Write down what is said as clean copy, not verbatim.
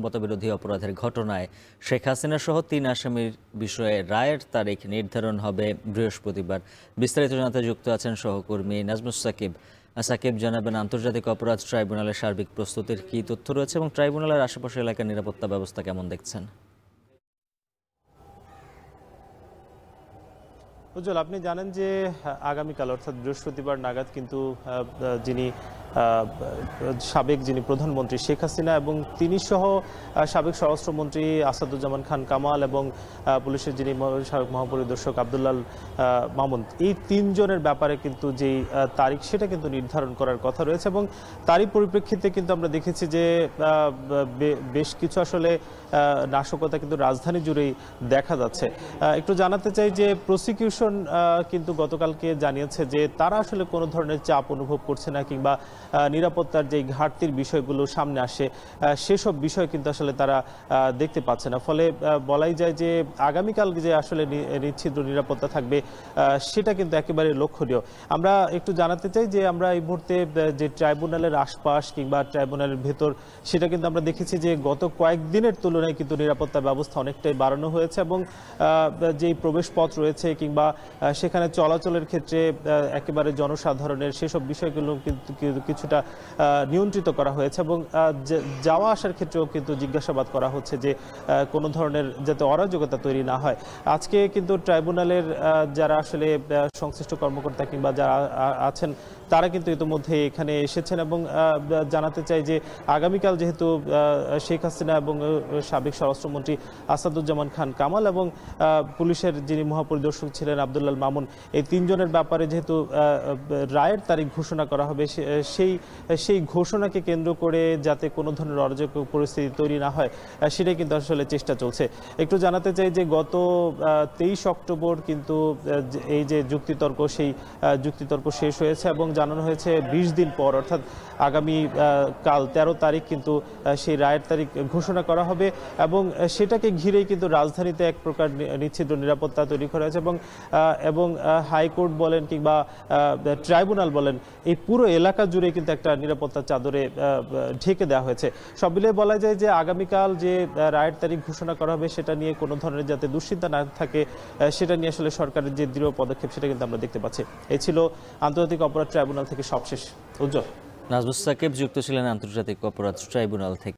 মানবতাবিরোধী অপরাধের ঘটনায় শেখ হাসিনা সহ ৩ আসামির বিষয়ে রায়ের তারিখ নির্ধারণ হবে বৃহস্পতিবার। বিস্তারিত জানাতে যুক্ত আছেন সহকর্মী নাজমুস সাকিব। সাকিব, জানাবেন আন্তর্জাতিক অপরাধ ট্রাইব্যুনালের সার্বিক প্রস্তুতির কী তথ্য রয়েছে এবং ট্রাইব্যুনালের আশেপাশে এলাকার নিরাপত্তা ব্যবস্থা কেমন দেখছেন? উজ্জ্বল, আপনি জানেন যে আগামীকাল অর্থাৎ বৃহস্পতিবার নাগাদ কিন্তু যিনি প্রধানমন্ত্রী শেখ হাসিনা এবং তিনি সহ সাবেক স্বরাষ্ট্রমন্ত্রী আসাদুজ্জামান খান কামাল এবং পুলিশের যিনি সাবেক মহাপরিদর্শক আব্দুল্লাল মামুন, এই তিনজনের ব্যাপারে কিন্তু যেই তারিখ সেটা কিন্তু নির্ধারণ করার কথা রয়েছে এবং তারই পরিপ্রেক্ষিতে কিন্তু আমরা দেখেছি যে বেশ কিছু আসলে নাশকতা কিন্তু রাজধানী জুড়েই দেখা যাচ্ছে। একটু জানাতে চাই যে প্রসিকিউশন কিন্তু গতকালকে জানিয়েছে যে তারা আসলে কোনো ধরনের চাপ অনুভব করছে না কিংবা নিরাপত্তার যে ঘাটতির বিষয়গুলো সামনে আসে সেসব বিষয় কিন্তু আসলে তারা দেখতে পাচ্ছে না। ফলে বলাই যায় যে আগামীকাল যে আসলে নিশ্চিদ্র নিরাপত্তা থাকবে সেটা কিন্তু একেবারে লক্ষণীয়। আমরা একটু জানাতে চাই যে আমরা এই মুহূর্তে যে ট্রাইব্যুনালের আশপাশ কিংবা ট্রাইব্যুনালের ভেতর সেটা কিন্তু আমরা দেখেছি যে গত কয়েকদিনের তুলনায় কিন্তু নিরাপত্তা ব্যবস্থা অনেকটাই বাড়ানো হয়েছে এবং যেই প্রবেশপথ রয়েছে কিংবা সেখানে চলাচলের ক্ষেত্রে একেবারে জনসাধারণের সেসব বিষয়গুলো কিন্তু কিছুটা নিয়ন্ত্রিত করা হয়েছে এবং যাওয়া আসার ক্ষেত্রেও কিন্তু জিজ্ঞাসাবাদ করা হচ্ছে যে কোনো ধরনের যাতে অরাজকতা তৈরি না হয়। আজকে কিন্তু ট্রাইব্যুনালের যারা আসলে সংশ্লিষ্ট কর্মকর্তা কিংবা যারা আছেন তারা কিন্তু ইতিমধ্যে এখানে এসেছেন এবং জানাতে চাই যে আগামীকাল যেহেতু শেখ হাসিনা এবং সাবেক স্বরাষ্ট্রমন্ত্রী আসাদুজ্জামান খান কামাল এবং পুলিশের যিনি মহাপরিদর্শক ছিলেন আব্দুল্লাল মামুন, এই তিনজনের ব্যাপারে যেহেতু রায়ের তারিখ ঘোষণা করা হবে সেই ঘোষণাকে কেন্দ্র করে যাতে কোনো ধরনের অরাজক পরিস্থিতি তৈরি না হয় সেটাই কিন্তু আসলে চেষ্টা চলছে। একটু জানাতে চাই যে গত 23 অক্টোবর কিন্তু এই যে যুক্তিতর্ক সেই যুক্তিতর্ক শেষ হয়েছে এবং জানানো হয়েছে 20 দিন পর অর্থাৎ আগামী কাল 13 তারিখ কিন্তু সেই রায়ের তারিখ ঘোষণা করা হবে এবং সেটাকে ঘিরেই কিন্তু রাজধানীতে এক প্রকার নিশ্চিদ্র নিরাপত্তা তৈরি করা হয়েছে এবং হাইকোর্ট বলেন কিংবা ট্রাইব্যুনাল বলেন এই পুরো এলাকা জুড়ে কিন্তু একটা নিরাপত্তার চাদরে ঢেকে দেওয়া হয়েছে। সব মিলিয়ে বলা যায় যে আগামীকাল যে রায়ের তারিখ ঘোষণা করা হবে সেটা নিয়ে কোনো ধরনের যাতে দুশ্চিন্তা না থাকে সেটা নিয়ে আসলে সরকারের যে দৃঢ় পদক্ষেপ সেটা কিন্তু আমরা দেখতে পাচ্ছি। এই ছিল আন্তর্জাতিক অপরাধ ট্রাইব্যুনাল থেকে সবশেষ। উজ্জ্বল। নাজমুস সাকিব যুক্ত ছিলেন আন্তর্জাতিক অপরাধ ট্রাইব্যুনাল থেকে।